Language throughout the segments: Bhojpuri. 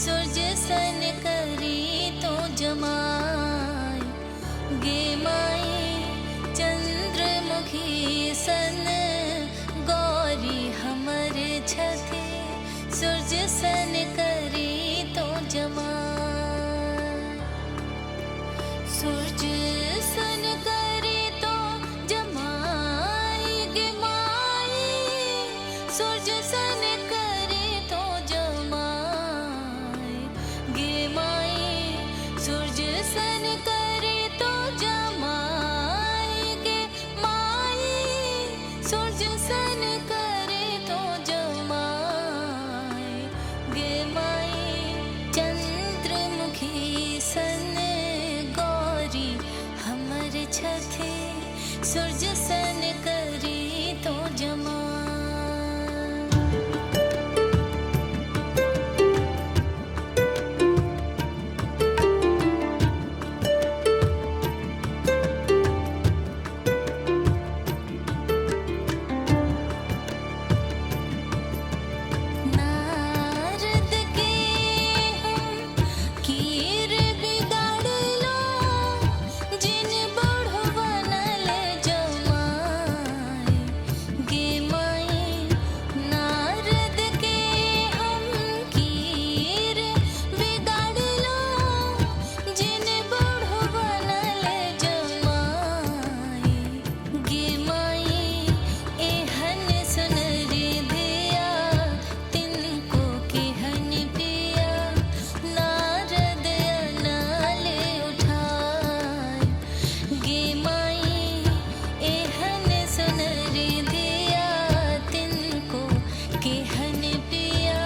सूरज सन करी तो जमाय गे माई चंद्रमुखी सन गौरी हमर छथे सूरज सन करी तो जमाय सूरज सन करे तो जमाय गे माई सूरज सन करे तो जमाय गे माई सूरज सन करे तो जमाय गे माई सूरज सन करे तो जमाय गे माई चंद्रमुखी सन गौरी हमर छथे सूरज सन करी तो जमाय नारद के हम कीर बिगाड़लो जिन बढ़वनल जमाय गे माई नारद के हम कीर बिगाड़लो जिन बढ़वनल जमाय गे माई एहन सुनरी धिया तिनको केहन पिया नारद अनाल उठाय गे माई एहन सुनरी धिया तिनको केहन पिया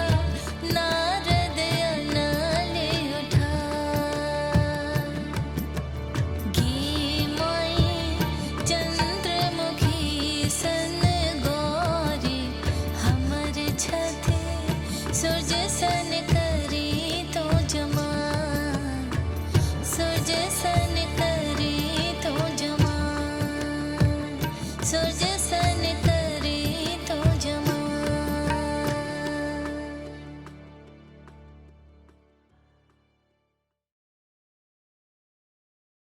नारद अनाल उठाय गे माई चंद्रमुखी सन गौरी हमर छथे सूरज सन